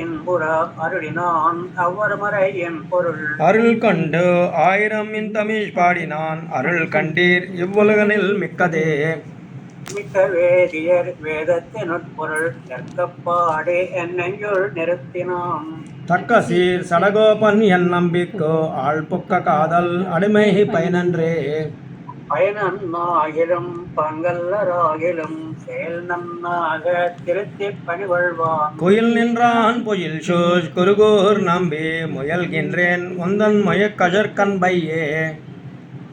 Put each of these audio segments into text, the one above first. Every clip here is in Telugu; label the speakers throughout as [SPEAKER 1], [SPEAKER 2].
[SPEAKER 1] இன்புற அருளினான் அவ்வரமறை என் பொருள்
[SPEAKER 2] அருள் கண்டு ஆயிரம் இன்தமிழ் பாடினான் அருள் கண்டீர் இவ்வுலகனில் மிக்கதே
[SPEAKER 1] மிக்க வேதியர் வேதத்தினுட்பொருள் நெற்கப்பாடே என் நெஞ்சுள் நிறுத்தினான்
[SPEAKER 2] தக்க சீர் சடகோபன் என் நம்பிக்கோ ஆழ்புக்க காதல் அடிமை பயனன்றே
[SPEAKER 1] பயனன்னாகிலும் பங்கல்லராகிலும் செயல் நன்னாக திருத்திப் பணிகொள்வான்
[SPEAKER 2] குயில் நின்றான் பொயில் சோஷ் குருகூர் நம்பி முயல்கின்றேன் உந்தன் முயக்கஜற்கண் பையே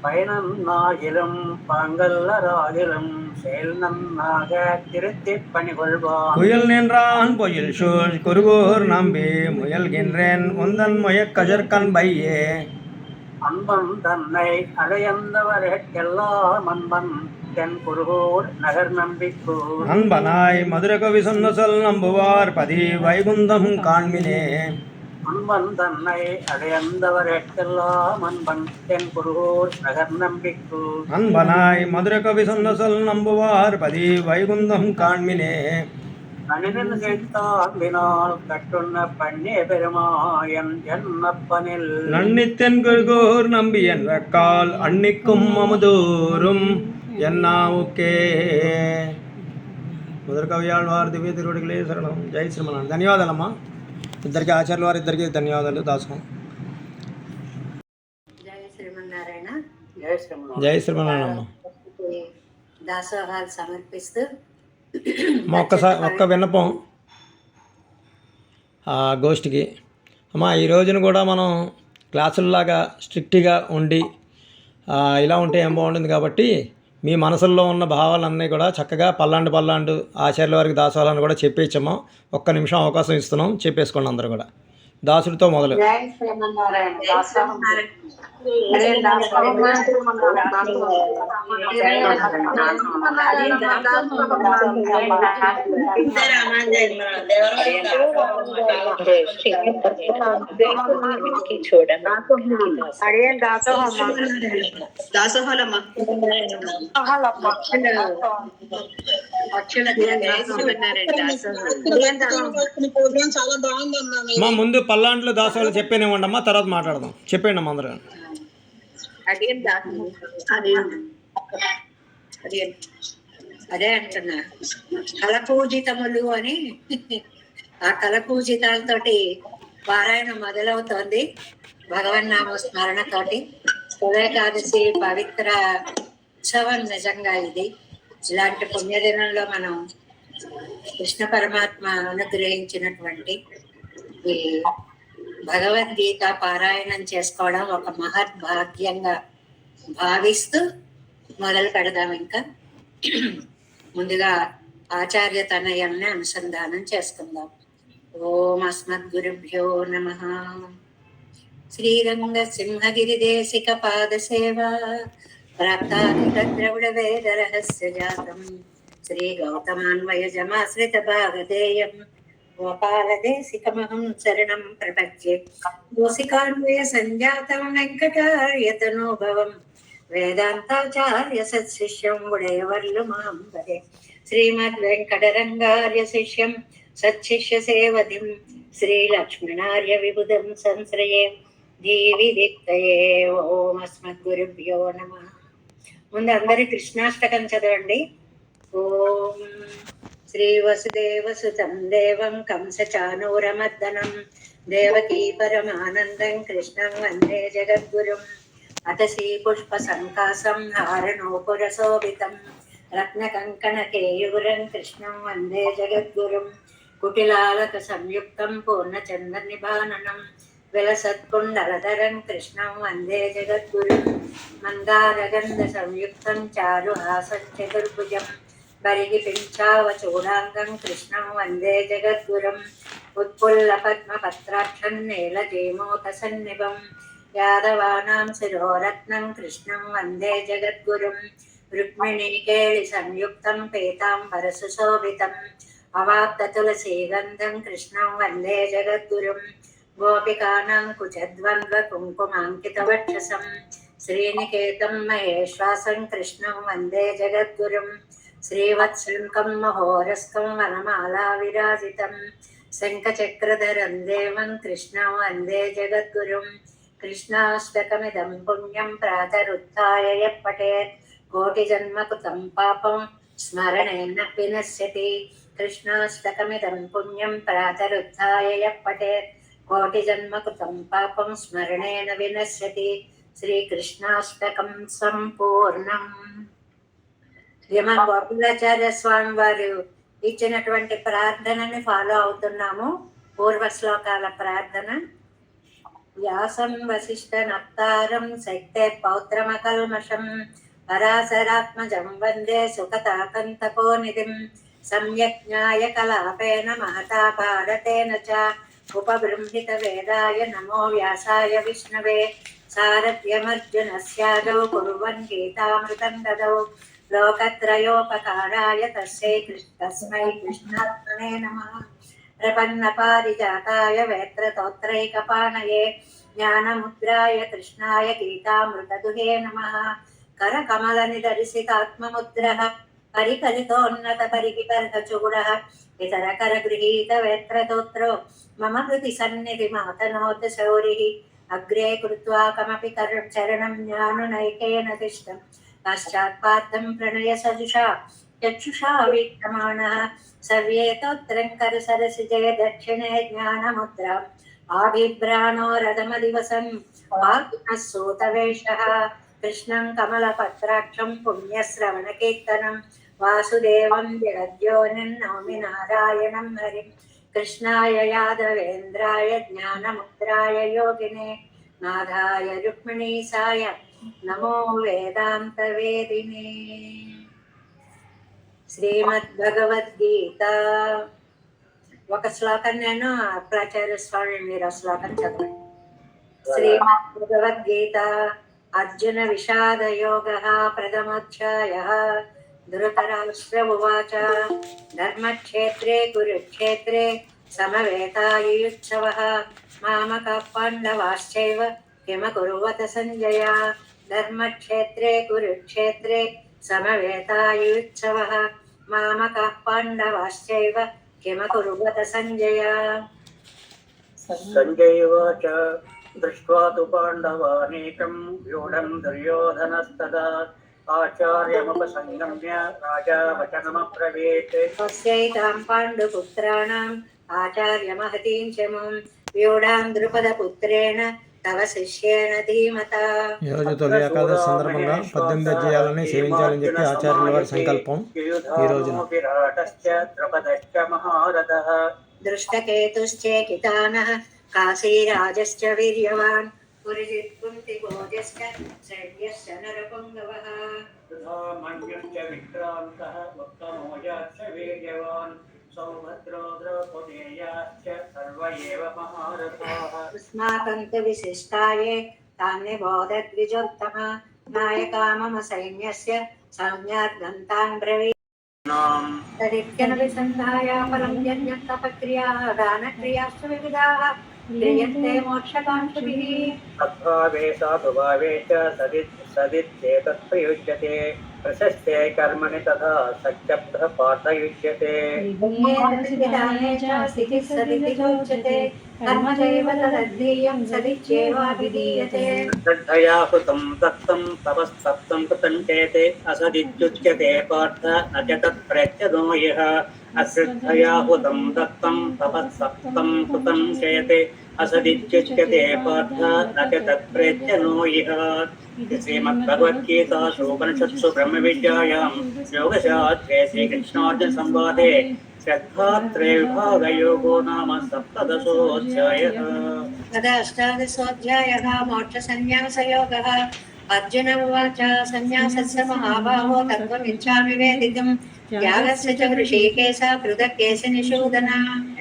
[SPEAKER 1] பயனன்னாகிலும் பங்கல்லராகிலும் செயல் நன்னாக திருத்திப் பணிகொள்வான்
[SPEAKER 2] குயில் நின்றான் பொயில் சோஷ் குருகூர் நம்பி முயல்கின்றேன் உந்தன் முயக்கஜற்கண் பையே
[SPEAKER 1] அன்பன் தன்னை அடையந்தவர்கெல்லாம் அன்பன் தென் குருகூர் நகர் நம்பிக்கூர்
[SPEAKER 2] அன்பனாய் மதுரகவி சொன்ன சொல் நம்புவார் பதி வைகுந்தம் காண்மினே
[SPEAKER 1] அன்பன் தன்னை அடையந்தவர்கெல்லாம் அன்பன் தென் குருகூர் நகர் நம்பிக்கூர்
[SPEAKER 2] அன்பனாய் மதுரகவி சொன்ன சொல் நம்புவார் பதி வைகுந்தம் காண்மினே
[SPEAKER 1] நனிதன் சேர்த்தாம்பினால் கட்டுண்ண பண்ணிய பெருமாயன் என்னப்பனில்
[SPEAKER 2] நன்னித்தென் குருகூர் நம்பி என் வெக்கால் அன்னிக்கும் அமுதூரும் ఎన్నావుకే ముదరకవ్యాళ్వారు దివ్య తిరువడిகளே శరణం జై శ్రీమన్నారాయణ. ధన్యవాదాలమ్మా ఇద్దరికి ఆచార్యుల వారు ఇద్దరికి ధన్యవాదాలు. దాసం
[SPEAKER 3] జై శ్రీమన్నారాయణ.
[SPEAKER 2] జై శ్రీమన్నారాయణ.
[SPEAKER 3] దాసోహాలు సమర్పిస్తూ
[SPEAKER 2] ఒక్క విన్నపం గోష్ఠికి అమ్మా, ఈ రోజున కూడా మనం క్లాసుల్లాగా స్ట్రిక్ట్గా ఉండి ఇలా ఉంటే ఏం బాగుంటుంది కాబట్టి మీ మనసుల్లో ఉన్న భావాలన్నీ కూడా చక్కగా పల్లాండు ఆచార్యుల వారికి దాసోహాలను కూడా చెప్పేయచ్చమ్మా. ఒక్క నిమిషం అవకాశం ఇస్తున్నాం, చెప్పేసుకోండి అందరూ కూడా. దాసుడితో మొదలు. మా ముందు పల్లాండ్లు దాసోహాలు చెప్పేనివ్వండి అమ్మా, తర్వాత మాట్లాడదాం. చెప్పండి అమ్మా అందరూ.
[SPEAKER 3] అదే అంటున్నా, కలపూజితములు అని. ఆ కలపూజితాలతోటి పారాయణం మొదలవుతోంది. భగవన్నామ స్మరణతోటి ఏకాదశి పవిత్ర ఉత్సవం. నిజంగా ఇది ఇలాంటి పుణ్యదినంలో మనం కృష్ణ పరమాత్మ అనుగ్రహించినటువంటి ఈ భగవద్గీత పారాయణం చేసుకోవడం ఒక మహద్భాగ్యంగా భావిస్తూ మొదలు పెడదాం. ఇంకా ముందుగా ఆచార్య తనయాన్ని అనుసంధానం చేసుకుందాం. ఓం అస్మద్గురుభ్యో నమః. శ్రీరంగ సింహగిరి దేశిక పాద సేవా ప్రాప్తాద్రవిడ వేద రహస్య జాతం శ్రీ గౌతమాన్వయ జమాశ్రిత భాగధేయం గోపాలదేశికమహం శరణం ప్రపద్యే. దోసికాన్వయ సంజాతం వెంకటార్యతనోభవం వేదాంతాచార్య సత్శిష్యం ఉడయవర్లు మాం భజే. శ్రీమద్ వెంకటరంగార్య శిష్యం సత్శిష్య సేవదిం శ్రీలక్ష్మణార్య విబుధం సంశ్రయే దేవి దిక్తయే. ఓం అస్మద్గురుభ్యో నమః. ముందు అందరి కృష్ణాష్టకం చదవండి. ఓం శ్రీ వసుదేవసుతం దేవం కంసచానూరమర్దనం దేవకీ పరమానందం కృష్ణం వందే జగద్గురుం. అత శ్రీ పుష్ప సంకాసం హారణోపురశోభితం రత్నకంకణ కేయూరం కృష్ణం వందే జగద్గురుం. కుటిలాలక సంయుక్తం పూర్ణచంద్ర నిబాననం విలసత్కుండలధరం కృష్ణం వందే జగద్గురుం. మందారగంధ సంయుక్తం చారుహాసం చతుర్భుజం బరిగి పింఛావచూడాంగం కృష్ణం వందే జగద్గురుం. ఉత్పుల్ల పద్మపత్రాక్షం నీలజేమోత సన్నిభం యాదవానాం శిరోరత్నం కృష్ణం వందే జగద్గురుం. రుక్మిణీ కేళి సంయుక్తం పీతాంబర సుశోభితం అవాప్త తులసీగంధం కృష్ణం వందే జగద్గురుం. గోపికానాం కుచద్వంద్వ కుంకుమాంకిత వక్షసం శ్రీనికేతం మహేశ్వాసం కృష్ణం వందే జగద్గురుం. శ్రీవత్సృంకం మహోరస్కం వనమాలా విరాజితం శంఖచక్రధరం దేవం కృష్ణం వందే జగద్గురుం కృష్ణాష్టకమిదం పుణ్యం ప్రాతరుత్థాయ యః పఠేత్ కోటి జన్మకృతం పాపం స్మరణేన వినశ్యతి కృష్ణాష్టకమిదం పుణ్యం ప్రాతరుత్థాయ యః పఠేత్ కోటి జన్మకృతం పాపం స్మరణేన వినశ్యతి. శ్రీకృష్ణాష్టకం సంపూర్ణం. యమ గోకులాచార్య స్వామి వారు ఇచ్చినటువంటి ప్రార్థనని ఫాలో అవుతున్నాము. పూర్వ శ్లోకాల ప్రార్థన. వ్యాసం వశిష్ఠ నప్తారం శక్తే పౌత్రమకల్మషం పరాశరాత్మజం వందే సుఖతాకంతపోనిధిం సమ్యక్ జ్ఞాయ కలాపేన మహతా భారతేన చ ఉపబృంహిత వేదాయ నమో వ్యాసాయ విష్ణవే సారథ్యమర్జునస్యాదౌ కుర్వన్ గీతామృతం దదౌ లోకత్రయోపకారాయ తస్మై కృష్ణాత్మనే నమః. ప్రపన్నపారిజాతాయ వేత్రతోత్రైకపాణయే జ్ఞానముద్రాయ కృష్ణాయ గీతామృతదుహే నమః. కరకమలనిదర్శితాత్మముద్రః పరికలితోన్నత పరికిపర్హచూడః ఇతరకరగృహీత వేత్రతోత్రో మమ హృది సన్నిధి మాతనోత్ శౌరిః. అగ్రే కృత్వా కమపి చరణం జ్ఞానునైకేన తిష్టం పశ్చాత్పాదం ప్రణయ సజుషా చక్షుషా వీక్షమాణః సవ్యేతోత్రం కరసరసిజే దక్షిణే జ్ఞానముద్రాం ఆభిభ్రాణో రథమదివసన్ వాగ్నః సూతవేషః. కృష్ణం కమలపత్రాక్షం పుణ్యశ్రవణకీర్తనం వాసుదేవం జగద్యోనిం నౌమి నారాయణం హరిం. కృష్ణాయ యాదవేంద్రాయ జ్ఞానముద్రాయ యోగినే నాథాయ రుక్మిణీసాయ నమో వేదాంత వేదినే. శ్రీమద్భగవద్గీత. ఒక శ్లోకం నేను ప్రాచార్య స్వామి మీరు ఆ శ్లోకం చదవండి. శ్రీమద్భగవద్గీత అర్జున విషాద యోగః ప్రథమోధ్యాయః. ధృతరాష్ట్ర ఉవాచ ధర్మక్షేత్రే కురుక్షేత్రే సమవేతాయుయుత్సవః మామకాః పాండవాశ్చైవ కిమకుర్వత సంజయ. ధర్మక్షేత్రే కురుక్షేత్రే సమవేతాయుయుత్సవః మామకాః పాండవాశ్చైవ కిమకుర్వత సంజయ.
[SPEAKER 1] సంజయ ఉవాచ దృష్ట్వా తు పాండవానేకం వ్యూఢం దుర్యోధనస్తదా ఆచార్యముపసంగమ్య రాజా వచనమబ్రవీత్.
[SPEAKER 3] తస్యైతాం పాండుపుత్రాణాం ఆచార్యమహతీం చముం వ్యూఢాం ద్రుపదపుత్రేణ తవ శిష్యేణ ధీమతా.
[SPEAKER 2] ఈరోజు తొలి ఏకాదశి సందర్భంగా 18 అధ్యాయాలని సేవించాలని చెప్పి ఆచార్యుల వారి సంకల్పం. ఈ రోజున
[SPEAKER 1] ద్రుపదశ్చ మహారథః
[SPEAKER 3] దృష్టకేతుశ్చేకితానః కాశీరాజశ్చ వీర్యవాన్ పురిజిత్ కుంతిభోజశ్చ శల్యశ్చ నరపుంగవః.
[SPEAKER 1] మన్యుశ్చ విక్రాంతః ఉత్తమోజశ్చ వీర్యవాన్ సౌభద్రో ద్రౌపదేయాశ్చ సర్వ ఏవ మహారథాః.
[SPEAKER 3] అస్మాకం తు విశిష్టాయే తాన్నిబోధద్విజోత్తమ నాయకా మమ సైన్యస్య సంజ్ఞార్థం తాన్ బ్రవీత్. తదిత్యనభిసంధాయ పరం యజ్ఞతపక్రియా దానక్రియాశ్చ వివిధాః క్రియన్తే మోక్షకాంక్షిభిః.
[SPEAKER 1] సద్భావే సాధుభావే చ సదిత్యేతత్ ప్రయుజ్యతే ప్రశస్తే కర్మణి తథా సత్యబ్ధ పాఠయుజ్యతే.
[SPEAKER 3] విధానే చ స్థితిః సదితిరోచ్యతే కర్మ చైవ తదద్ధీయం సదిచ్యేవాభిధీయతే.
[SPEAKER 1] శ్రద్ధయా హృతం దత్తం తపస్తప్తం కృతం చేతే అసదిత్యుచ్యతే పార్థ న చ తత్ప్రత్యదో యః. అశ్రద్ధయా హృతం దత్తం తపస్తప్తం కృతం చేతే అసదిత్యుచ్యతే పార్థ న చ తత్ప్రత్యదో యః. శ్రీమద్భగవద్గీతాసు ఉపనిషత్సు బ్రహ్మ విద్యాయాం యోగశాస్త్రే శ్రీకృష్ణార్జున సంవాదే శ్రద్ధాత్రే విభాగయోగో నామ సప్తదశోऽధ్యాయః.
[SPEAKER 3] అష్టాదశోऽధ్యాయः మోక్షసన్యాసయోగः. అర్జున ఉవాచ సన్యాసస్య మహాబాహో తత్వమిచ్ఛామి వేదితుం త్యాగస్య చ వృషీకేశ పృథక్కేశి నిషూదన.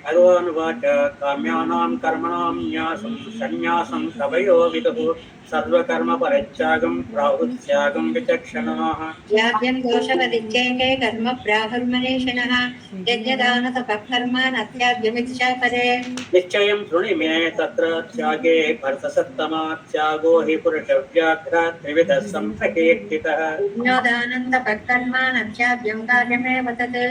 [SPEAKER 1] భగవానువాచ కామ్యానాం కర్మణాం న్యాసం సన్యాసం కవయో విదుః సర్వకర్మ పరిత్యాగం ప్రాహుత్యాగం విచక్షణాః
[SPEAKER 3] యాజ్ఞం దోషపరిత్యేకే కర్మ ప్రాహుర్మనీషిణః యజ్ఞదాన తపఃకర్మాన్ అత్యాజ్యమిత్యాపరే
[SPEAKER 1] నిశ్చయం శృణి మే తత్ర త్యాగే భరతసత్తమా త్యాగో హి పురుషవ్యాఘ్ర త్రివిధ సంప్రకీర్తితః
[SPEAKER 3] యజ్ఞోదానం తపఃకర్మాన్ అత్యాజ్యం కార్యమేవ తత్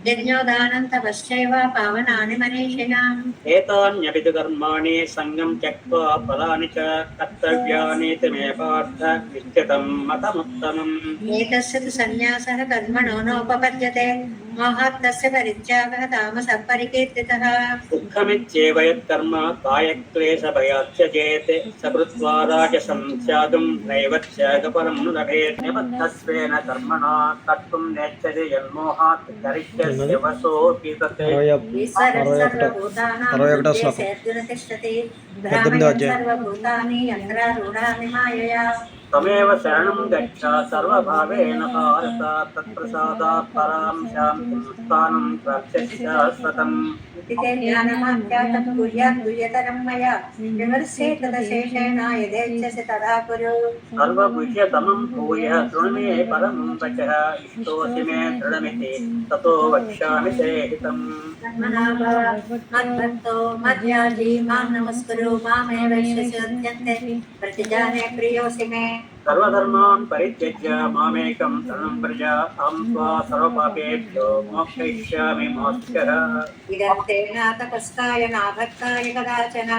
[SPEAKER 3] యజ్ఞోదానం తపశ్చైవ పావనాని మనీషిణాం
[SPEAKER 1] ఏతాన్యపి కర్మాణి సంగం త్యక్త్వా ఫలాని చ కర్తవ్యానీతి మే పార్థ నిశ్చితం మతముత్తమం
[SPEAKER 3] ఏతస్య తు సన్యాసః కర్మణో నోపపద్యతే మోహాత్ తస్య పరిత్యాగः తామసః పరికీర్తితः
[SPEAKER 1] దుఃఖమిత్యేవ యత్కర్మ కాయక్లేశభయాత్యజేత్ సకృత్వా రాజసం త్యాగం నైవ త్యాగపరం లభేత్ నిబద్ధస్వేన కర్మణా కర్తుం నేచ్చతి యన్మోహాత్ కరిష్యస్య వశోऽపి తత్
[SPEAKER 3] ఈశ్వరः
[SPEAKER 2] 61వ శ్లోకం.
[SPEAKER 3] సర్వభూతానాం తిష్టతి
[SPEAKER 2] 18వ అధ్యాయం.
[SPEAKER 3] సర్వభూతాని యంత్రారూఢాని మాయయా
[SPEAKER 1] తమేవ శరణం గచ్చ సర్వభావేన భారత తత్ప్రసాదాత్ పరాం శాంతిం స్థానం ప్రాప్స్యసి శాశ్వతం
[SPEAKER 3] ఇతే జ్ఞానమాఖ్యాతం గుహ్యాత్ గుహ్యతరం మయా విమర్శేతదశేషేణ యదేచ్ఛసి తదా కురు
[SPEAKER 1] సర్వగుహ్యతమం భూయ శృణు మే పరమం వచః ఇష్టోసి మే దృఢమితి తతో వక్ష్యామి తే హితం
[SPEAKER 3] మద్భక్తో మధ్యాజీ మాం నమస్కురు మామే వైశ్యసి అత్యంతే ప్రతిజానే ప్రియోసి మే
[SPEAKER 1] సర్వధర్మాన్ పరిత్యజ్య మామేకం శరణం వ్రజ అహం త్వా సర్వపాపేభ్యో మోక్షయిష్యామి మోక్షః
[SPEAKER 3] ఇదంతేన తపస్కాయ నాభక్తాయ కదాచన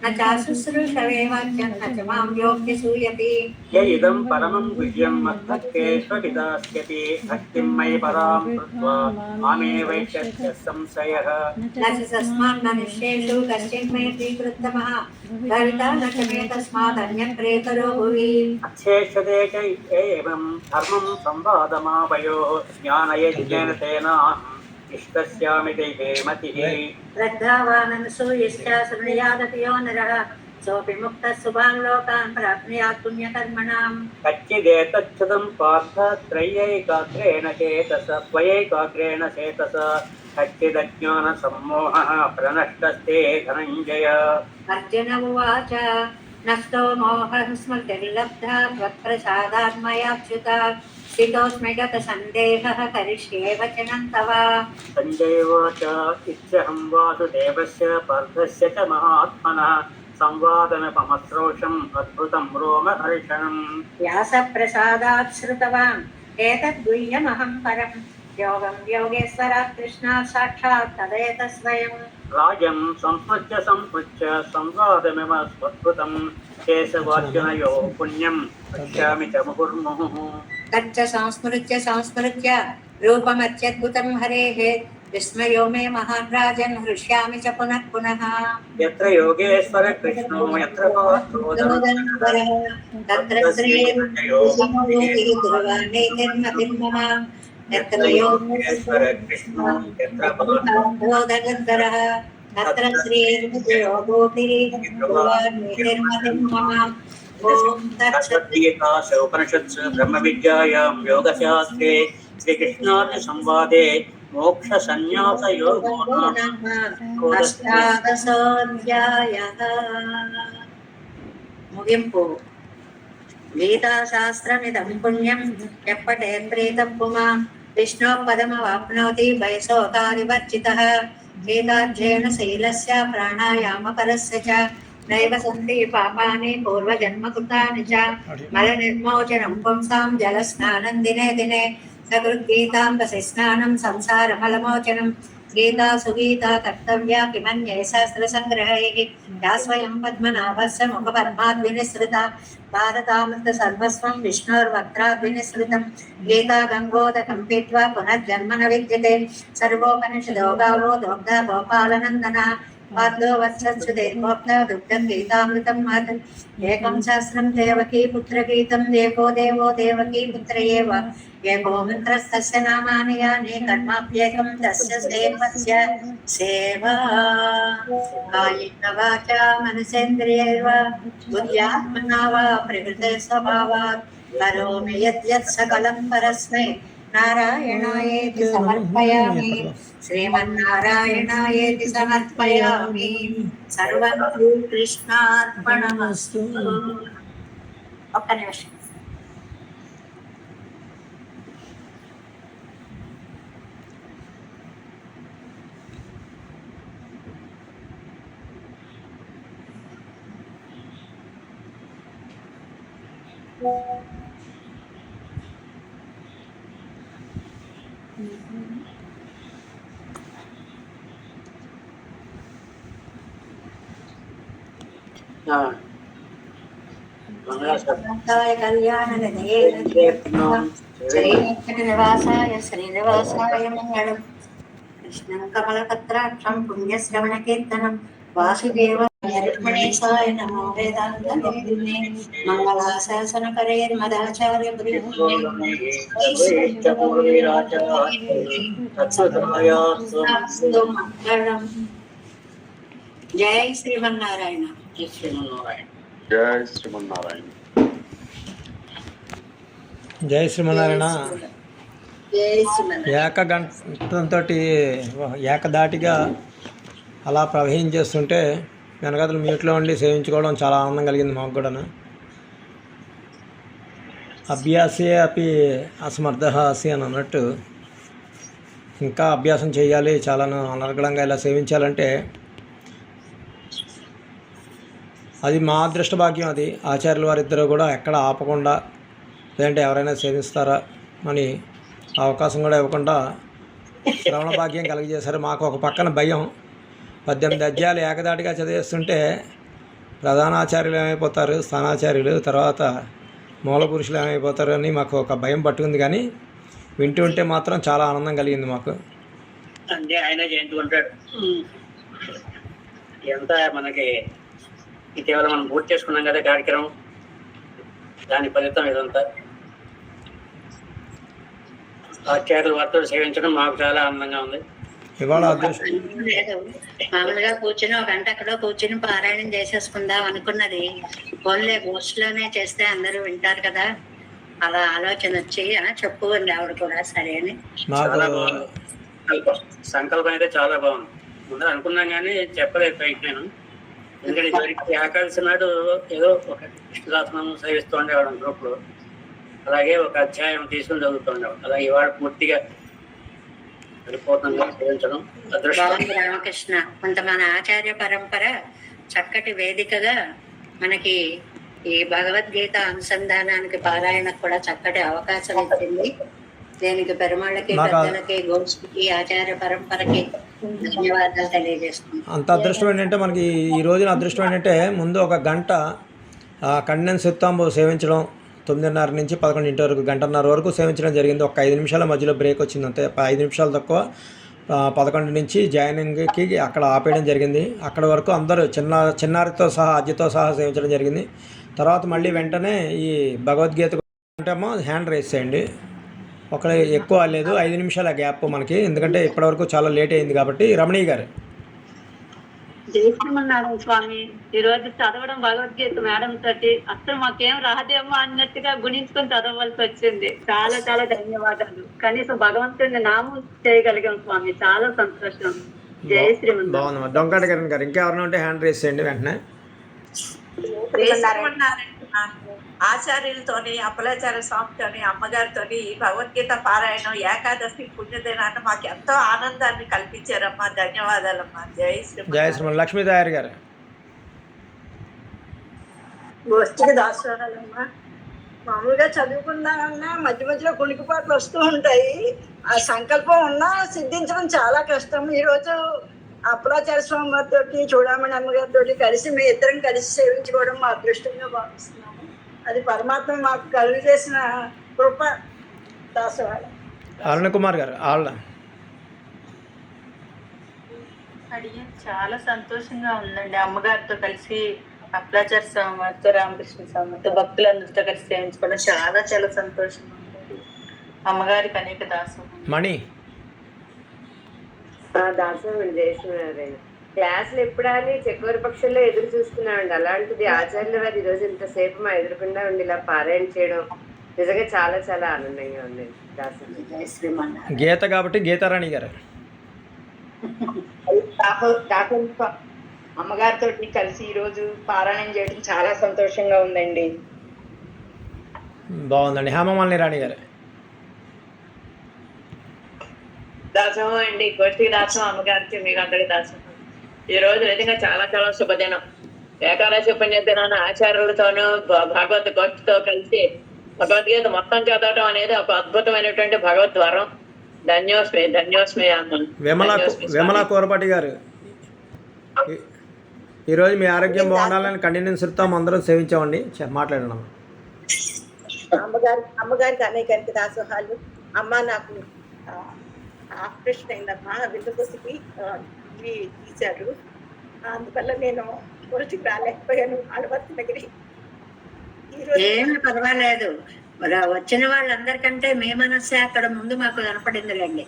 [SPEAKER 3] న చాశుశ్రూషవే వాక్యం న చ మాం యోగ్య సూయతి
[SPEAKER 1] య ఇదం పరమం గుహ్యం మద్భక్తేష్వభిదాస్యతి భక్తిం మయి పరాం కృత్వా మామే వైష్యస్య సంశయః
[SPEAKER 3] న చ తస్మాన్ మనుష్యేషు కశ్చిన్ మే స్వీకృత్తమః భవితా న చ మే తస్మాద్ అన్యప్రేతరో భువి
[SPEAKER 1] అచ్చేష్యతే చ ఏవం ధర్మం సంవాదమావయోః జ్ఞానయజ్ఞేన తేనాహం ఇష్టస్యామి దైవే మతిః
[SPEAKER 3] శ్రద్ధావాననసూయశ్చ శృణుయాదపి యో నరః సోపి ముక్తః శుభాన్ లోకాన్ ప్రాప్నుయాత్ పుణ్యకర్మణాం
[SPEAKER 1] కచ్చిదేతచ్యుతం పార్థ త్రయ్యైకాగ్రేణ చేతస త్వయైకాగ్రేణ చేతస కచ్చిదజ్ఞాన సమ్మోహః ప్రనష్టస్తే ధనంజయ
[SPEAKER 3] అర్జున ఉవాచ నష్టో మోహః స్మృతిర్లబ్ధా త్వత్ప్రసాదాత్ మయాచ్యుత స్థితోస్మి గత సందేహః కరిష్యే వచనం తవ
[SPEAKER 1] సంజయవాచ ఇత్యహం వాసుదేవస్య పార్థస్య చ మహాత్మనః సంవాదనపమశ్రోషం అద్భుతం రోమహర్షణం
[SPEAKER 3] వ్యాస ప్రసాదాత్ శ్రుతవాన్ ఏతద్ గుహ్యమహం పరం యోగం యోగేశ్వరాత్ కృష్ణాత్ సాక్షాత్ తదేత స్వయం
[SPEAKER 1] రాజం సంస్మృత్య సంవాదమిమ స్వద్భుతం కేశవార్జునయో పుణ్యం పశ్యామి చ ముహుర్ముహుః
[SPEAKER 3] తచ్చ సంస్మృత్య రూపమత్యద్భుతం హరేః విస్మయో మే మహాన్ రాజన్ హృష్యామి చ పునః పునః
[SPEAKER 1] యత్ర యోగేశ్వర కృష్ణో యత్ర పార్థో
[SPEAKER 3] ధనుధన్వరః తత్ర శ్రీర్మతిర్మమ యత్ర
[SPEAKER 1] యోగేశ్వర కృష్ణో యత్ర పార్థో
[SPEAKER 3] ధనుధన్వరః తత్ర శ్రీర్మతిర్మమ ఓం తత్సత్
[SPEAKER 1] భగవద్గీతాసు ఉపనిషత్సు బ్రహ్మ విద్యాయాం యోగశాస్త్రే శ్రీకృష్ణార్జున సంవాదే మోక్ష సన్యాస యోగో నామ
[SPEAKER 3] అష్టాదశోऽధ్యాయः ముగింపు గీతాశాస్త్రమిదం పుణ్యం ఎప్పటే ప్రీతం పుమా విష్ణో పదమవాప్నోతి భయశోకారివర్జితః గీతాధ్యేన శైలస్య ప్రాణాయామపరస్య చ నైవ సంతి పాపాని పూర్వజన్మకృతాని చ మలనిర్మోచనం పుంసాం జలస్నానం దినే దినే సకృద్గీతాంబసి స్నానం సంసారమలమోచనం గీతా సుగీతా కర్తవ్యా కిమన్యై శాస్త్రసంగ్రహైః యా స్వయం పద్మనాభస్య ముఖపద్మాద్వినిసృత భారతామృత సర్వస్వం విష్ణోర్వక్త్రాద్వినిసృతం గీతా గంగోదకం పీత్వా పునర్జన్మ న విద్యతే సర్వోపనిషదో గావో దోగ్ధ గోపాలనందన పాద్లో వత్సత్సుదేవోక్త దుగ్ధం గీతామృతం మహత్ ఏకం శాస్త్రం దేవకీ పుత్రగీతం దేవో దేవో దేవకీ పుత్ర ఏవ ఏకో మంత్రస్తస్య నామాని యాని కర్మాప్యేకం తస్య దేవస్య సేవా కాయేన వాచా మనసేంద్రియైర్వ బుద్ధ్యాత్మనా వా ప్రకృతే స్వభావాత్ కరోమి యద్యత్ సకలం పరస్మై నారాయణాయేతి సమర్పయామి శ్రీమన్నారాయణాయేతి సమర్పయామి సర్వం కృష్ణార్పణమస్తు ఒక్క నిమిషం. మంగళాయ కళ్యాణ నిధయే శ్రీనివాస నివాసాయ శ్రీనివాసాయ మంగళం. కృష్ణం కమలపత్రాక్షం పుణ్యశ్రవణ కీర్తనం వాసుదేవ రుక్మిణేశాయ నమో వేదాంత నిర్విఘ్నే మంగళాశాసన పరేర్మదాచార్య మంగళం. జై శ్రీమన్నారాయణ.
[SPEAKER 1] జై శ్రీమన్నారాయణ.
[SPEAKER 4] జై శ్రీమన్నారాయణ.
[SPEAKER 2] జై శ్రీమన్నారాయణ.
[SPEAKER 3] జై శ్రీమన్నారాయణ.
[SPEAKER 2] ఏకగంటంతో ఏకదాటిగా అలా ప్రవహించేస్తుంటే వెనకతలు మ్యూట్లో ఉండి సేవించుకోవడం చాలా ఆనందం కలిగింది మాకు కూడా. అభ్యాసే అపి అసమర్థ అసి అని అన్నట్టు ఇంకా అభ్యాసం చేయాలి, చాలా అనర్గళంగా ఇలా సేవించాలంటే అది మా అదృష్ట భాగ్యం. అది ఆచార్యుల వారిద్దరూ కూడా ఎక్కడ ఆపకుండా లేదంటే ఎవరైనా సేవిస్తారా అని అవకాశం కూడా ఇవ్వకుండా శ్రవణ భాగ్యం కలిగజేశారు. మాకు ఒక పక్కన భయం, 18 అధ్యాయాలు ఏకదాటిగా చదివేస్తుంటే ప్రధానాచార్యులు ఏమైపోతారు, స్థానాచార్యులు, తర్వాత మూల పురుషులు ఏమైపోతారు అని మాకు ఒక భయం పట్టుకుంది. కానీ వింటూ ఉంటే మాత్రం చాలా ఆనందం కలిగింది మాకు.
[SPEAKER 1] అంటే ఆయన చేయించుకుంటాడు. ఎంత మనకి ఇటీవల మనం పూర్తి చేసుకున్నాం కదా కార్యక్రమం, దాని ఫలితం ఇదంతా. ఆచార్యుల వారితో సేవించడం మాకు చాలా ఆనందంగా ఉంది.
[SPEAKER 2] ఇవాళ
[SPEAKER 3] మామూలుగా కూర్చుని 1 గంట అక్కడ కూర్చుని పారాయణం చేసేసుకుందాం అనుకున్నది. ఓన్లీ గోష్ఠిలోనే చేస్తే అందరూ వింటారు కదా, అలా ఆలోచన వచ్చి చెప్పు అండి ఆవిడ కూడా సరే అని.
[SPEAKER 1] చాలా బాగుంది సంకల్పం అయితే, చాలా బాగుంది. ముందర అనుకున్నాం కానీ చెప్పలేకపోయాను. ఎందుకంటే ఇదివరకు ఏకాదశి నాడు ఏదో ఒక విష్ణుదాసనం సేవిస్తూ ఉండేవాడు గ్రూప్ లో, అలాగే ఒక అధ్యాయం తీసుకుని చదువుతూ ఉండేవాడు. అలాగే ఇవాళ పూర్తిగా పరిపూర్ణంగా సేవించడం అదృష్టం.
[SPEAKER 3] రామకృష్ణ కొంత మన ఆచార్య పరంపర చక్కటి వేదికగా మనకి ఈ భగవద్గీత అనుసంధానానికి పారాయణకు కూడా చక్కటి అవకాశం ఇచ్చింది. దీనికి పెరుమాళ్ళకి, పెద్దలకి, గోష్ఠికి, ఆచార్య పరంపరకి ధన్యవాదాలు తెలియజేస్తున్నాం.
[SPEAKER 2] అంత అదృష్టం ఏంటంటే మనకి ఈ రోజున అదృష్టం ఏంటంటే ముందు 1 గంట కండెన్స్ సిత్తాంబు సేవించడం 9:30 నుంచి 11 వరకు, 1:30 వరకు సేవించడం జరిగింది. ఒక 5 నిమిషాల మధ్యలో బ్రేక్ వచ్చింది అంతే, 5 నిమిషాలు తక్కువ. 11 నుంచి జాయినింగ్కి అక్కడ ఆపేయడం జరిగింది. అక్కడ వరకు అందరూ చిన్నారితో సహా అజ్జతో సహా సేవించడం జరిగింది. తర్వాత మళ్ళీ వెంటనే ఈ భగవద్గీత అంటే హ్యాండ్ రైస్ చేయండి. ఒకరు ఎక్కువ లేదు, 5 నిమిషాల గ్యాప్ మనకి, ఎందుకంటే ఇప్పటివరకు చాలా లేట్ అయింది కాబట్టి. రమణీయ గారు.
[SPEAKER 5] జై శ్రీమన్నారాయణ స్వామి. ఈ రోజు చదవడం భగవద్గీత మేడం తోటి అసలు మాకేం రాదేమో అన్నట్టుగా గుణించుకొని చదవవలసి వచ్చింది. చాలా చాలా ధన్యవాదాలు. కనీసం భగవంతుడిని నామం చేయగలిగాం స్వామి, చాలా సంతోషం. జై శ్రీమన్నారాయణ.
[SPEAKER 2] బాగుంది. దొంగట గారు ఇంకెవరైనా ఉంటే హ్యాండ్ రైస్ చేయండి వెంటనే.
[SPEAKER 6] ఆచార్యులతోని, అప్పలాచార్య స్వామితోని, అమ్మగారితోని ఈ భగవద్గీత పారాయణం ఏకాదశి పుణ్యదినాన్ని మాకు ఎంతో ఆనందాన్ని కల్పించారమ్మా. ధన్యవాదాలమ్మా. జై శ్రీ.
[SPEAKER 2] జై శ్రీ. లక్ష్మీ తయారు గారు.
[SPEAKER 7] గోష్ఠికి దాసోహాలమ్మా. మామూలుగా చదువుకుందామన్నా మధ్య మధ్యలో కుణికిపాట్లు వస్తూ ఉంటాయి. ఆ సంకల్పం ఉన్నా సిద్ధించడం చాలా కష్టం. ఈరోజు అప్పలాచార్య స్వామి వారితో, చూడమణి అమ్మగారితో కలిసి మీ ఇద్దరం కలిసి సేవించుకోవడం మా అదృష్టంగా భావిస్తున్నాము. అది పరమాత్మ మాకు కలుగు చేసిన కృప. దాసవాడ
[SPEAKER 2] అరుణ్ కుమార్ గారు.
[SPEAKER 5] అడిగి చాలా సంతోషంగా ఉందండి. అమ్మగారితో కలిసి అప్పలాచార్య స్వామి వారితో, రామకృష్ణ స్వామితో, భక్తులందరితో కలిసి సేవించుకోవడం చాలా చాలా సంతోషంగా ఉంటుంది. అమ్మగారికి అనేక దాసం.
[SPEAKER 2] మణి.
[SPEAKER 8] దాసం జయశ్రీనారాయణ. క్లాసులు ఎప్పుడని చెక్కూరు పక్షంలో ఎదురు చూస్తున్నామండి. అలాంటిది ఆచార్యుల వారు ఈరోజు ఇంతసేపు మా ఎదురుకుండా ఉండి ఇలా పారాయణ చేయడం నిజంగా చాలా చాలా ఆనందంగా ఉంది. దాసం
[SPEAKER 2] గీత కాబట్టి గీతారాణి గారు.
[SPEAKER 9] అమ్మగారితో కలిసి ఈరోజు పారాయణం చేయడం చాలా సంతోషంగా ఉందండి.
[SPEAKER 2] బాగుందండి. హేమమాలిని రాణి గారు.
[SPEAKER 9] దాసోహం అండి, గోష్ఠికి దాసోహం, అమ్మగారికి మీకు అందరికి దాసోహం. ఈ రోజు నిజంగా చాలా చాలా శుభదినం. ఏకాదశి పుణ్యదినాన్ని ఆచార్యులతోనూ భగవద్ గోష్ఠితో కలిసి భగవద్గీత మొత్తం చదవటం అనేది ఒక అద్భుతమైనటువంటి భగవద్వరం. ధన్యోస్మి ధన్యోస్మి అమ్మ.
[SPEAKER 2] విమలా కోరపాటి గారు, ఈరోజు మీ ఆరోగ్యం బాగుండాలని కంటిన్యూస్తో అందరం సేవించామండి. మాట్లాడండి అమ్మ.
[SPEAKER 10] అమ్మగారికి అనేకానికి దాసోహాలు. అమ్మ నాకు ఆపరేషన్ అయిందమ్మా, వెన్నుపూసకి ఇవి తీశారు. అందువల్ల నేను గురించి రాలేకపోయాను. ఆడవర్తి దగ్గర
[SPEAKER 3] ఏమి పర్వాలేదు. వచ్చిన వాళ్ళందరికంటే మీ మనస్సే అక్కడ ముందు మాకు కనపడిందిలేండి.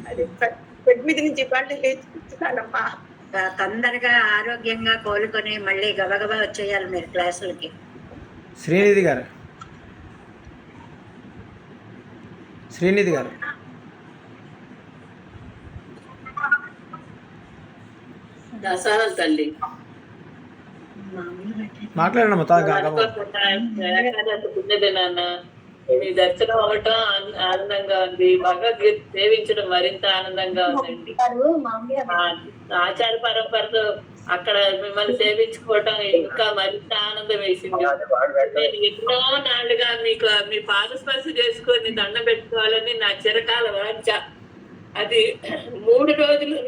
[SPEAKER 10] అది బెడ్ మీద నుంచి వాళ్ళు లేచి కూర్చున్నానమ్మా.
[SPEAKER 3] తొందరగా ఆరోగ్యంగా కోలుకొని మళ్ళీ గబగబా వచ్చేయాలి మీరు క్లాసులకి.
[SPEAKER 2] శ్రీనిధి గారు
[SPEAKER 9] దసరాలు తల్లి
[SPEAKER 2] మాట్లాడమ్మా.
[SPEAKER 9] పుణ్యదినాన్న మీ దర్శనం అవటం ఆనందంగా ఉంది. భగవద్గీత సేవించడం మరింత ఆనందంగా ఉందండి. ఆచార పరంపరతో అక్కడ మిమ్మల్ని సేవించుకోవటం ఇంకా మరింత ఆనందం వేసింది. నేను ఎన్నో నాళ్ళుగా మీకు మీ పాదస్పర్శ చేసుకొని దండం పెట్టుకోవాలని నా చిరకాల వాంఛ. అది 3 రోజులు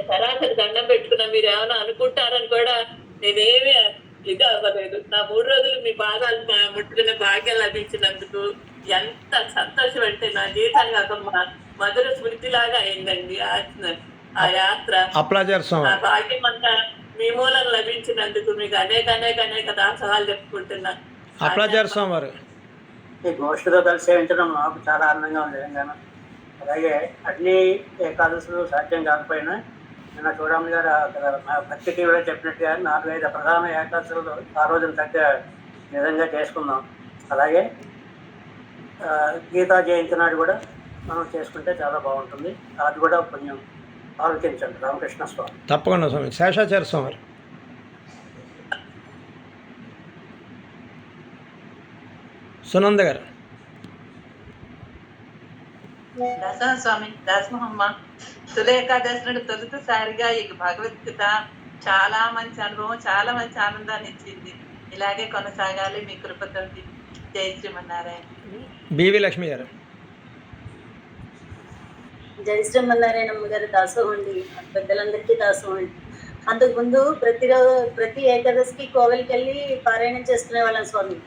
[SPEAKER 9] సరాసరి దండం పెట్టుకున్నా. మీరు ఏమైనా అనుకుంటారని కూడా నేనేమి ఇది అవ్వలేదు. నా 3 రోజులు మీ పాదాలు ముట్టుకునే భాగ్యం లభించినందుకు ఎంత సంతోషం అంటే నా జీవితానికి ఒక మధుర స్మృతిలాగా అయిందండి ఆ యాత్ర. ఆ భాగ్యం అంతా మీ మూలం లభించినందుకు మీకు అనేక దాసోహాలు చెప్పుకుంటున్నా.
[SPEAKER 1] ఈ గోష్ఠితో కలిసి సేవించడం నాకు చాలా ఆనందంగా ఉంది నిజంగా. అలాగే అన్ని ఏకాదశులు సాధ్యం కాకపోయినా నిన్న చూడమ్మ గారు భక్తి టీవీలో చెప్పినట్టుగా 4-5 ప్రధాన ఏకాదశులు ఆ రోజున నిజంగా చేసుకుందాం. అలాగే గీతా జయంతి నాడు కూడా మనం చేసుకుంటే చాలా బాగుంటుంది. అది కూడా పుణ్యం ఆలోచించండి. రామకృష్ణ స్వామి.
[SPEAKER 2] తప్పకుండా స్వామి. శేషాచార్య స్వామి. సునంద గారు.
[SPEAKER 6] దాసోహం స్వామి. దాసోహమ్మ. తొలి ఏకాదశి నాడు తొలిసారిగా ఈ భగవద్గీత చాలా మంచి అనుభవం, చాలా మంచి ఆనందాన్ని ఇచ్చింది. ఇలాగే కొనసాగాలి మీ కృపతోటి. జై శ్రీమన్నారాయణ.
[SPEAKER 2] బివి లక్ష్మి గారు.
[SPEAKER 11] జై శ్రీమన్నారాయణమ్మ గారు దాసోహం అండి. పెద్దలందరికీ దాసోహం అండి. అంతకుముందు ప్రతి ఏకాదశికి కోవిల్కి వెళ్ళి పారాయణం చేసుకునే వాళ్ళం స్వామి.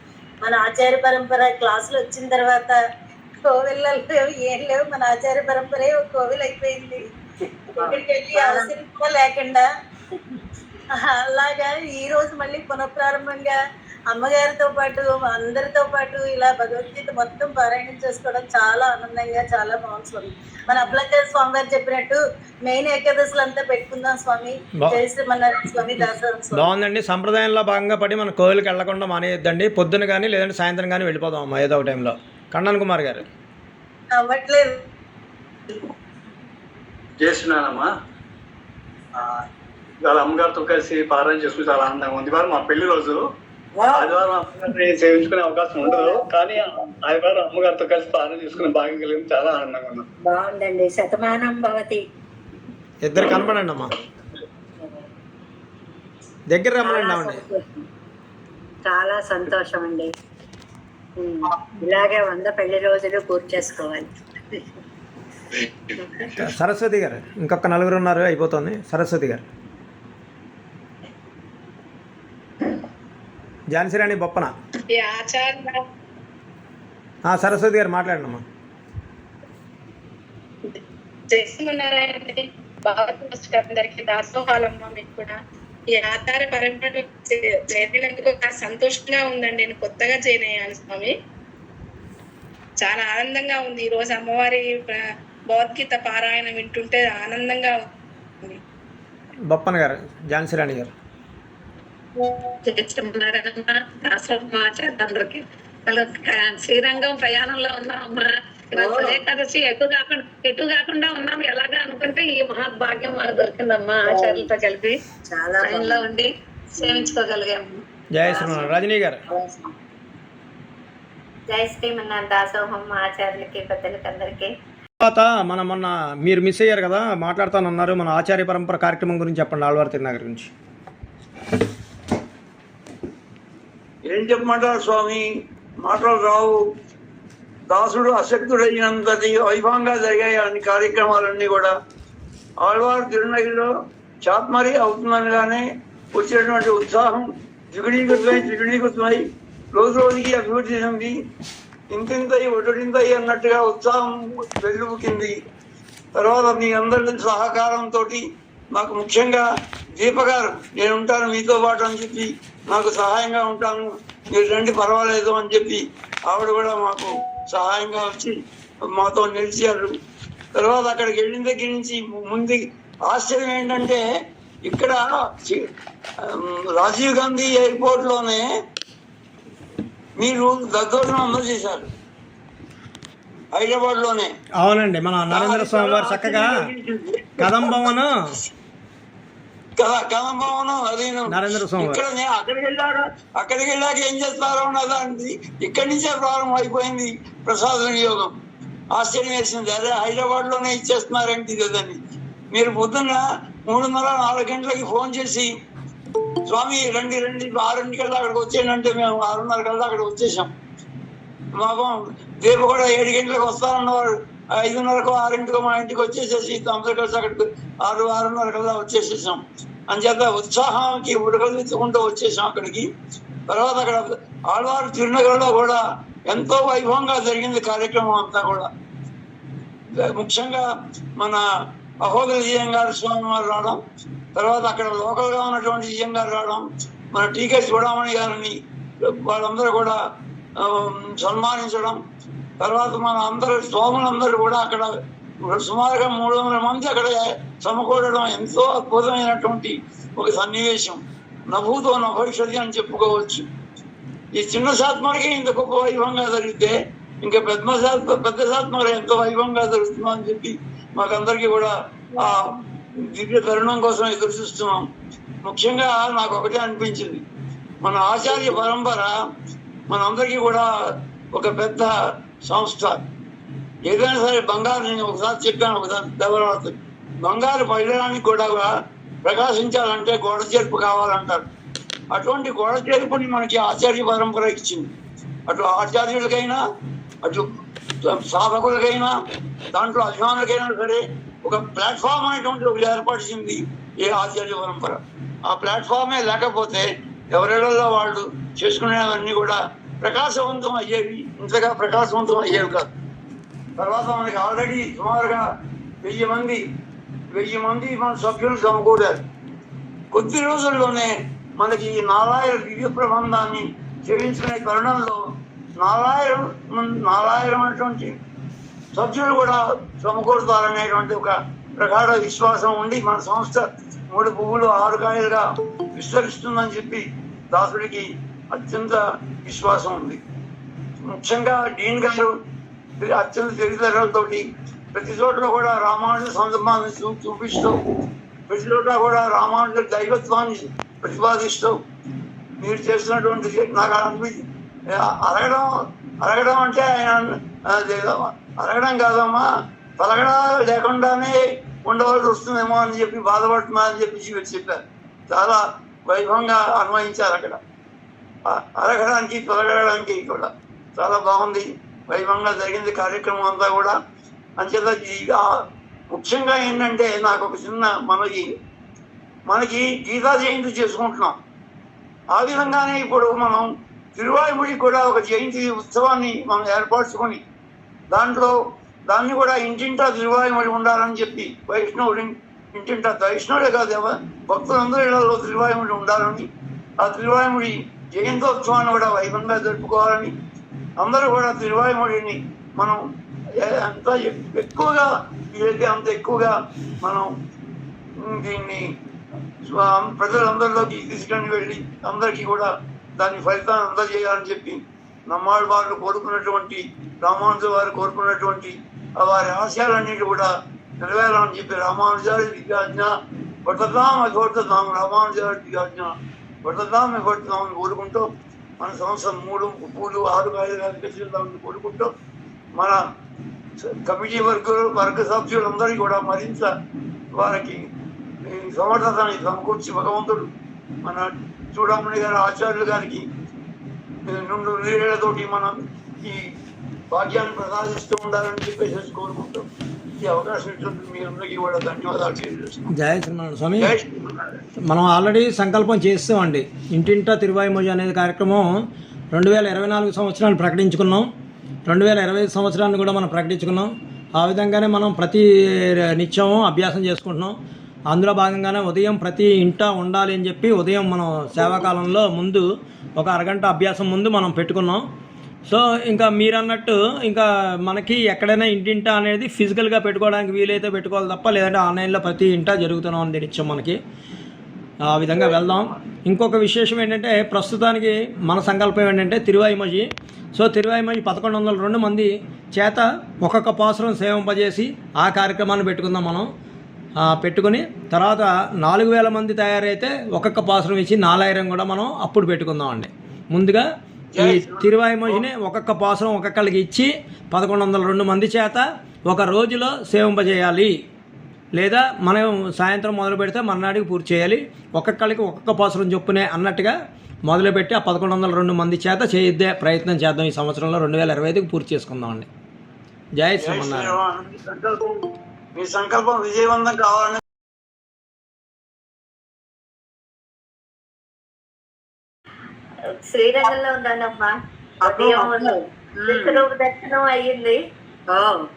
[SPEAKER 11] మన ఆచార్య పరంపర క్లాసులు వచ్చిన తర్వాత కోవిల్లో లేవు, ఏం లేవు. మన ఆచార్య పరంపరే ఒక కోవిల్ అయిపోయింది. ఇక్కడికి వెళ్ళి అవసరం కూడా లేకుండా అలాగా ఈ రోజు మళ్ళీ పునఃప్రారంభంగా అమ్మగారితో పాటు అందరితో పాటు ఇలా భగవద్గీత మొత్తం పారాయణం చేసుకోవడం చాలా ఆనందంగా, చాలా బాగుంది స్వామి. మన అప్పలాచార్య స్వామి గారు చెప్పినట్టు మెయిన్ ఏకాదశులు అంతా పెట్టుకుందాం స్వామి. జై శ్రీమన్నారాయణ స్వామి. దాసోహం.
[SPEAKER 2] బాగుందండి. సంప్రదాయంలో భాగంగా పడి మన కోవిల్కి వెళ్లకుండా మానేయొద్దండి. పొద్దున కానీ లేదంటే సాయంత్రం కానీ వెళ్ళిపోదాం అమ్మా ఏదో ఒక టైంలో. కన్నన్ కుమార్ గారు.
[SPEAKER 11] అవ్వట్లేదు.
[SPEAKER 4] చేస్తున్నానమ్మా. ఇవాళ అమ్మగారితో కలిసి పారాయణ చేసుకుని చాలా ఆనందంగా ఉంది. ఇవాళ మా పెళ్లి రోజు. ఆదివారం అమ్మగారిని సేవించుకునే అవకాశం ఉండదు, కానీ ఆదివారం అమ్మగారితో కలిసి పారాయణ చేసుకునే భాగ్యం కలిగింది. చాలా ఆనందంగా ఉన్నాం.
[SPEAKER 3] బాగుందండి. శతమానం భవతి.
[SPEAKER 2] ఇద్దరు కనపడండి అమ్మా. దగ్గర రమ్మనండి.
[SPEAKER 3] చాలా సంతోషం అండి. ఇలాగే 100 పెళ్లి రోజులు పూర్తి చేసుకోవాలి.
[SPEAKER 2] సరస్వతి గారు. ఇంకొక 4 ఉన్నారు, అయిపోతుంది. సరస్వతి గారు. ఝాన్సీరాణి బొప్పన. సరస్వతి గారు మాట్లాడండి.
[SPEAKER 5] చేస్తున్నారండి. అందరికి దాసోహాలమ్మ. మీకు కూడా ఈ ఆచార పరంపర చేరినందుకు సంతోషంగా ఉందండి. నేను కొత్తగా జాయిన్ అయ్యాను స్వామి. చాలా ఆనందంగా ఉంది. ఈ రోజు అమ్మవారి భగవద్గీత పారాయణం వింటుంటే ఆనందంగా ఉంది.
[SPEAKER 2] బొప్పన గారు. ఝాన్సీరాణి గారు.
[SPEAKER 5] అందరికి శ్రీరంగం ప్రయాణంలో ఉన్నామమ్మా. ఏకాదశి ఎటు కాకుండా ఉన్నాం. ఎలాగా అనుకుంటే ఈ మహాభాగ్యం మాకు దొరికిందమ్మా. ఆచార్యులతో కలిపి చాలా లైన్లో ఉండి సేవించుకోగలిగాము.
[SPEAKER 2] జై శ్రీమన్నారాయణ. రజనీ గారు.
[SPEAKER 8] జై శ్రీమన్నారాయణ. దాసోహం ఆచార్యులకి పెద్దలకి అందరికీ.
[SPEAKER 2] తర్వాత మొన్న మీరు మిస్ అయ్యారు కదా, మాట్లాడుతానన్నారు. మన ఆచార్య పరంపర కార్యక్రమం గురించి చెప్పండి, ఆళ్వార్ తిరునగర్ గురించి.
[SPEAKER 12] ఏం చెప్పమంటారు స్వామి, మాటలు రావు. దాసుడు అశక్తుడైనంతటి వైభవంగా జరిగాయి అన్ని కార్యక్రమాలన్నీ కూడా. ఆళ్వార్ తిరునగిరిలో చాత్మరి అవుతుందనగానే వచ్చినటువంటి ఉత్సాహం ద్విగుణీకృతమై రోజు రోజుకి అభివృద్ధి చెంది ఇంతింతయి ఒడ్డింతయి అన్నట్టుగా ఉత్సాహం వెల్లుబుకింది. తర్వాత మీ అందరి సహకారంతో నాకు ముఖ్యంగా దీప గారు, నేను ఉంటాను మీతో పాటు అని చెప్పి, నాకు సహాయంగా ఉంటాను, మీరు రండి పర్వాలేదు అని చెప్పి ఆవిడ కూడా మాకు సహాయంగా వచ్చి మాతో నిలిచారు. తర్వాత అక్కడికి వెళ్ళిన దగ్గర నుంచి ముందు ఆశ్చర్యం ఏంటంటే, ఇక్కడ రాజీవ్ గాంధీ ఎయిర్పోర్ట్లోనే మీరు దద్దోజనం అందజేశారు, హైదరాబాద్ లోనే.
[SPEAKER 2] అవునండి, మన నరేంద్ర స్వామి వారు చక్కగా కదంబవను
[SPEAKER 12] అది
[SPEAKER 2] నరేంద్ర స్వామి
[SPEAKER 12] ఇక్కడ అక్కడికి వెళ్ళాక ఏం చేస్తారో అన్నదానికి ఇక్కడి నుంచే ప్రారంభం అయిపోయింది ప్రసాద వినియోగం. ఆశ్చర్యం వేసింది, అదే హైదరాబాద్ లోనే ఇచ్చేస్తున్నారేంటి కదని. మీరు పొద్దున్న 3:30-4 గంటలకి ఫోన్ చేసి స్వామి రండి 6 కల్లా అక్కడికి వచ్చేయండి, మేము 6:30 కల్లా అక్కడికి వచ్చేసాం. మాకు రేపు కూడా 7 గంటలకు వస్తారన్నవారు 5:30కో 6 మా ఇంటికి వచ్చేసేసి అందరూ కలిసి అక్కడికి 6-6:30 కల్లా వచ్చేసేసాం. అంచేత ఉత్సాహానికి ఉడకలుకుంటూ వచ్చేసాం అక్కడికి. తర్వాత అక్కడ ఆళ్వార్ తిరునగర్లో కూడా ఎంతో వైభవంగా జరిగింది కార్యక్రమం అంతా కూడా. ముఖ్యంగా మన అహోగ విజయంగారు స్వామి వారు రావడం, తర్వాత అక్కడ లోకల్గా ఉన్నటువంటి విజయం గారు రావడం, మన టీకే చూడమణి గారిని వాళ్ళందరూ కూడా సన్మానించడం, తర్వాత మన అందరు స్వాములందరూ కూడా అక్కడ సుమారుగా 300 మంది అక్కడ సమకూడడం ఎంతో అద్భుతమైనటువంటి ఒక సన్నివేశం. నభూతో నభవిష్యతి అని చెప్పుకోవచ్చు. ఈ చిన్న శాత్మరికి ఇంత గొప్ప వైభవంగా జరిగితే ఇంకా పెద్ద శాత్మరి ఎంతో వైభవంగా జరుగుతుందో అని చెప్పి మాకందరికీ కూడా ఆ దివ్య తరుణం కోసం ఎదురు చూస్తున్నాం. ముఖ్యంగా నాకు ఒకటే అనిపించింది, మన ఆచార్య పరంపర మనందరికీ కూడా ఒక పెద్ద సంస్థ. ఏదైనా సరే బంగారు, నేను ఒకసారి చెప్పాను, ఒకసారి దేవరాత్రి బంగారు పైడడానికి కూడా ప్రకాశించాలంటే గోడ చేర్పు కావాలంటారు. అటువంటి గోడ చేర్పుని మనకి ఆచార్య పరంపర ఇచ్చింది. అటు ఆచార్యులకైనా, అటు సాధకులకైనా, దాంట్లో అభిమానులకైనా సరే ఒక ప్లాట్ఫామ్ అనేటువంటి ఒకటి ఏర్పరిచింది ఏ ఆచార్య పరంపర. ఆ ప్లాట్ఫామే లేకపోతే ఎవరెళ్ళలో వాళ్ళు చేసుకునేవన్నీ కూడా ప్రకాశవంతం అయ్యేవి, ఇంతగా ప్రకాశవంతం అయ్యేవి కాదు. తర్వాత మనకి ఆల్రెడీ సుమారుగా 1000 మంది మన సభ్యులు సమకూడారు. కొద్ది రోజుల్లోనే మనకి 4000 దివ్య ప్రబంధాన్ని సేవించుకునే తరుణంలో 4000 అనేటువంటి సభ్యులు కూడా సమకూరుతారనేటువంటి ఒక ప్రగాఢ విశ్వాసం ఉండి మన సంస్థ 3 పువ్వులు 6 కాయలుగా విస్తరిస్తుందని చెప్పి దాసుడికి అత్యంత విశ్వాసం ఉంది. ముఖ్యంగా డీన్ గారు అత్యంత తెలివితేటలతోటి ప్రతి చోట్ల కూడా రామానుజ సందర్భాన్ని చూపిస్తూ, ప్రతి చోట్ల కూడా రామానుజ దైవత్వాన్ని ప్రతిపాదిస్తూ మీరు చేస్తున్నటువంటి నాకు అనిపించి అరగడం అంటే ఆయన అరగడం కాదమ్మా, పలగడా లేకుండానే ఉండవలసి వస్తుందేమో అని చెప్పి బాధపడుతున్నా అని చెప్పి చెప్పారు. చాలా వైభవంగా అన్వయించారు అక్కడ. అరగడానికి తొలగడానికి కూడా చాలా బాగుంది, వైభవంగా జరిగింది కార్యక్రమం అంతా కూడా. అంచేత ముఖ్యంగా ఏంటంటే నాకు ఒక చిన్న మనకి గీతా జయంతి చేసుకుంటున్నాం. ఆ విధంగానే ఇప్పుడు మనం తిరువాయిముడి కూడా ఒక జయంతి ఉత్సవాన్ని మనం ఏర్పరచుకొని దాన్ని కూడా ఇంటింటా తిరువాయిముడి ఉండాలని చెప్పి వైష్ణవుడి ఇంటింటా, వైష్ణవుడే కాదు భక్తులందరూ ఇళ్లలో తిరువాయిముడి ఉండాలని, ఆ తిరువాయిముడి జయంతోత్సవాన్ని కూడా వైభవంగా జరుపుకోవాలని, అందరూ కూడా తిరువాయిముడిని మనం ఎంత ఎక్కువగా వీలైతే అంత ఎక్కువగా మనం దీన్ని ప్రజలందరిలోకి తీసుకొని వెళ్ళి అందరికీ కూడా దాని ఫలితాన్ని అందజేయాలని చెప్పి నమ్మాళ్ళ వారు కోరుకున్నటువంటి, రామానుజ వారు కోరుకున్నటువంటి వారి ఆశయాలన్నింటి కూడా నెరవేరాలని చెప్పి రామానుజారి దివ్యాజ్ఞ పఠతాం అఘోర్తాం రామానుజారి దివ్యాజ్ఞ కొడుతుందామని కొడుతున్నామని కోరుకుంటూ మన సంవత్సరం 3 పూలు 6 కాయలు కనిపిస్తుందామని కోరుకుంటూ మన కమిటీ వర్గ సభ్యులందరికీ కూడా మరింత వారికి సమర్థతని సమకూర్చి భగవంతుడు మన చూడమణి గారి ఆచార్యులు గారికి 2 నీళ్ళతోటి మనం ఈ భాగ్యాన్ని ప్రసాదిస్తూ ఉండాలని చెప్పేసి కోరుకుంటూ ఈ అవకాశం ఇచ్చినందుకు మీ అందరికీ కూడా ధన్యవాదాలు తెలియజేస్తున్నాం.
[SPEAKER 2] జయ శ్రీమన్నారాయణ స్వామి. మనం ఆల్రెడీ సంకల్పం చేస్తామండి. ఇంటింటా తిరువాయిమోజి అనేది కార్యక్రమం 2024 సంవత్సరాన్ని ప్రకటించుకున్నాం. 2025 సంవత్సరాన్ని కూడా మనం ప్రకటించుకున్నాం. ఆ విధంగానే మనం ప్రతి నిత్యం అభ్యాసం చేసుకుంటున్నాం. అందులో భాగంగానే ఉదయం ప్రతి ఇంట ఉండాలి అని చెప్పి ఉదయం మనం సేవాకాలంలో ముందు ఒక అరగంట అభ్యాసం ముందు మనం పెట్టుకున్నాం. సో ఇంకా మీరు అన్నట్టు ఇంకా మనకి ఎక్కడైనా ఇంటింటా అనేది ఫిజికల్గా పెట్టుకోవడానికి వీలైతే పెట్టుకోవాలి తప్ప, లేదంటే ఆన్లైన్లో ప్రతి ఇంటా జరుగుతున్నాం అని నిత్యం మనకి. ఆ విధంగా వెళ్దాం. ఇంకొక విశేషం ఏంటంటే ప్రస్తుతానికి మన సంకల్పం ఏంటంటే తిరువాయిమోజి. సో తిరువాయిమోజి 1102 మంది చేత ఒక్కొక్క పాసురం సేవింపజేసి ఆ కార్యక్రమాన్ని పెట్టుకుందాం మనం. పెట్టుకుని తర్వాత 4000 మంది తయారైతే ఒక్కొక్క పాసురం ఇచ్చి 4000 కూడా మనం అప్పుడు పెట్టుకుందామండి. ముందుగా ఈ తిరువాయిమోజిని ఒక్కొక్క పాసురం ఒక్కొక్కరికి ఇచ్చి 1102 మంది చేత ఒక రోజులో సేవింపజేయాలి. లేదా మనం సాయంత్రం మొదలు పెడితే మర్నాడికి పూర్తి చేయాలి. ఒక్కొక్కరికి ఒక్కొక్క పాసురం చొప్పునే అన్నట్టుగా మొదలుపెట్టి ఆ 1102 మంది చేత చేయిద్దే ప్రయత్నం చేద్దాం. ఈ సంవత్సరంలో 2025కి పూర్తి చేసుకుందామండి. జై శ్రీమన్నారాయణ.
[SPEAKER 12] మీ సంకల్పం విజయవంతం కావాలని
[SPEAKER 8] శ్రీరంగంలో ఉన్నానమ్మా. విశ్వరూప దర్శనం అయ్యింది.
[SPEAKER 7] బాగుంది.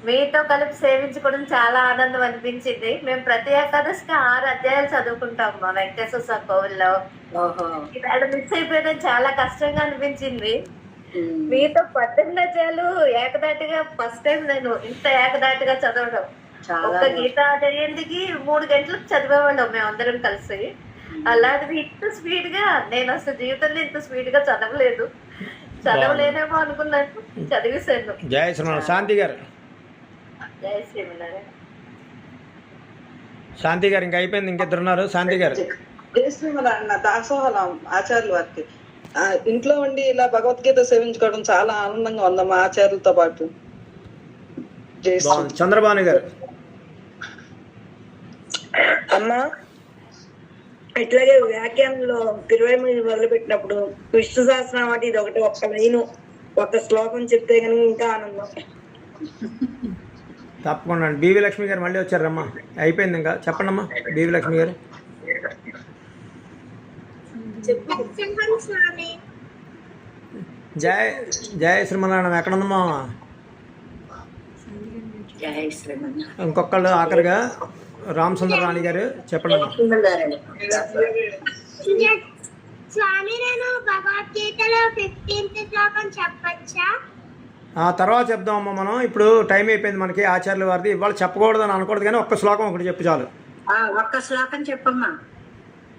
[SPEAKER 8] మీతో కలిపి సేవించుకోవడం చాలా ఆనందం అనిపించింది. మేము ప్రతి ఏకాదశికి 6 అధ్యాయాలు చదువుకుంటాం మా వెంకటేశ్వర స్వామి కోవిల్లో. ఇవాళ మిస్ అయిపోయడం చాలా కష్టంగా అనిపించింది. మీతో 18 అధ్యాయాలు ఏకదాటిగా ఫస్ట్ టైం నేను ఇంత ఏకదాటిగా చదవడం. ఒక గీతా జయంతికి 3 గంటలకు చదివేవాళ్ళం మేమందరం కలిసి. అలాంటిది ఇంత స్పీడ్ గా నేను అసలు జీవితంలో ఇంత స్పీడ్ గా చదవలేనేమో అనుకున్నాను. చదివేశాను.
[SPEAKER 2] జయ శ్రీమన్నారాయణ. శాంతి గారు.
[SPEAKER 8] జయ శ్రీమన్నారాయణ.
[SPEAKER 2] శాంతి గారు ఇంకా అయిపోయింది. ఇంకిద్దరున్నారు. శాంతి గారు.
[SPEAKER 10] జయ శ్రీమన్నారాయణ. దాసోహలం ఆచార్యుల వారికి ఇంట్లో ఉండి ఇలా భగవద్గీత సేవించుకోవడం చాలా ఆనందంగా ఉందమ్మా ఆచార్యులతో పాటు.
[SPEAKER 2] చంద్రబాణి గారు.
[SPEAKER 7] అమ్మా ఇట్లాగే వ్యాఖ్యానంలో 20 మొదలుపెట్టినప్పుడు విష్ణు సహస్రనామం ఇది ఒకటి ఒక్క లైను ఒక శ్లోకం చెప్తే కనుక ఇంకా ఆనందం.
[SPEAKER 2] తప్పకుండా. బీవీ లక్ష్మి గారు మళ్ళీ వచ్చారమ్మా. అయిపోయింది ఇంకా చెప్పండి అమ్మా. బీవీ లక్ష్మి గారు. జయ శ్రీమన్నారాయణ. ఎక్కడుందమ్మా? ఇంకొకళ్ళు ఆఖరిగా రామసుందర రాణి గారు చెప్పండి అమ్మా.
[SPEAKER 13] స్వామి నేను భగవద్గీతలో 15th శ్లోకం చెప్పచ్చా?
[SPEAKER 2] తర్వాత చెప్దామమ్మా. మనం ఇప్పుడు టైం అయిపోయింది మనకి. ఆచార్యుల వారిది ఇవాళ చెప్పకూడదని అనకూడదు, కానీ ఒక్క శ్లోకం ఒకటి చెప్పు చాలు.
[SPEAKER 3] ఒక్క శ్లోకం చెప్పమ్మా.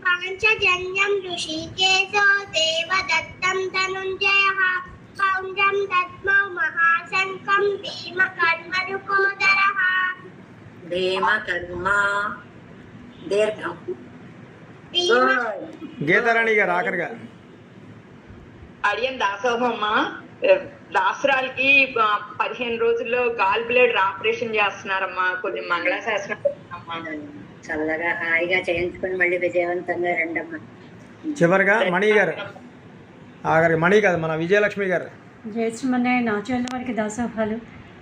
[SPEAKER 13] పాంచజన్యం ఋషికేశో దేవదత్తం ధనుంజయః పౌండ్రం దద్మౌ మహాశంఖం భీమకర్మరుకోదరః.
[SPEAKER 3] భీమకర్మ దీర్ఘం.
[SPEAKER 2] గీతారాణి గారు ఆఖరిగా.
[SPEAKER 10] అడియన్ దాసోహమ్మ. దాసరాలకి 15 రోజుల్లో గాల్ బ్లేడర్ ఆపరేషన్ చేస్తున్నారమ్మా. కొంచెం మంగళాశాసనం
[SPEAKER 3] చల్లగా హాయిగా చేయించుకుని మళ్ళీ విజయవంతంగా రండమ్మా.
[SPEAKER 2] చివరిగా మణి గారు. ఆఖరి మణి కాదు, మన విజయలక్ష్మి గారు.
[SPEAKER 14] జయ శ్రీమన్నారాయణ. ఆచార్యుల వారికి దాసోహాలు.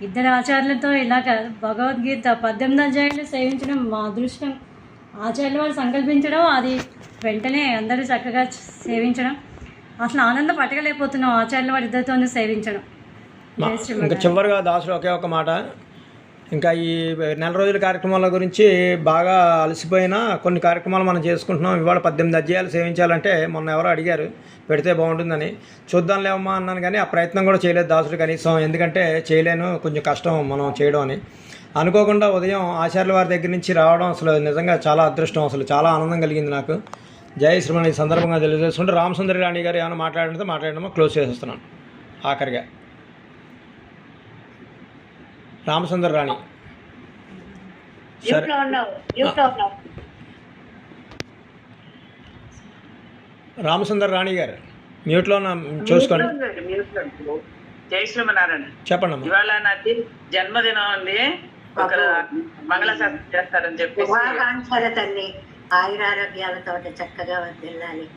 [SPEAKER 14] ఇద్దరు ఆచార్యులతో ఇలాగ భగవద్గీత 18 అధ్యాయాలు సేవించడం మా అదృష్టం. ఆచార్యుల వారు సంకల్పించడం, అది వెంటనే అందరూ చక్కగా సేవించడం, అసలు ఆనందం పట్టగలేకపోతున్నాం ఆచార్యుల వారి ఇద్దరితో సేవించడం.
[SPEAKER 2] ఇంకా చివరిగా దాసులు ఒకే ఒక మాట. ఇంకా ఈ నెల రోజుల కార్యక్రమాల గురించి బాగా అలసిపోయినా కొన్ని కార్యక్రమాలు మనం చేసుకుంటున్నాం. ఇవాళ 18 అధ్యాయాలు సేవించాలంటే మొన్న ఎవరో అడిగారు పెడితే బాగుంటుందని. చూద్దాంలేమమ్మా అన్నాను, కానీ ఆ ప్రయత్నం కూడా చేయలేదు దాసుడు కనీసం. ఎందుకంటే చేయలేను, కొంచెం కష్టం మనం చేయడం అని. అనుకోకుండా ఉదయం ఆచార్యుల వారి దగ్గర నుంచి రావడం అసలు నిజంగా చాలా అదృష్టం. అసలు చాలా ఆనందం కలిగింది నాకు. జై శ్రీమన్. ఈ సందర్భంగా తెలియజేసుకుంటే రామసుందరి రాణి గారు ఏమైనా మాట్లాడడమో క్లోజ్ చేసేస్తున్నాను. ఆఖరిగా రామసుందర రాణి. సరే రామసుందర్ రాణి గారు మ్యూట్లో ఉన్న చూసుకోండి.
[SPEAKER 6] జై శ్రీమన్నారాయణ.
[SPEAKER 2] చెప్పండి అమ్మా.
[SPEAKER 6] ఇవాళ నాది జన్మదినం అండి. ఒక మంగళశాస్త్రం చేస్తారని చెప్పేసి
[SPEAKER 3] శుభాకాంక్షలు తల్లి, ఆయురారోగ్యాలతో చక్కగా వర్ధిల్లాలి.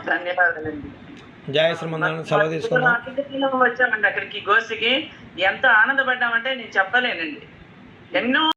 [SPEAKER 6] ధన్యవాదాలండి.
[SPEAKER 2] జయ శ్రీమన్నారాయణ. సెలవు తీసుకున్నాం.
[SPEAKER 6] వచ్చామండి అక్కడికి గోసికి. ఎంతో ఆనందపడ్డామంటే నేను చెప్పలేనండి. ఎన్నో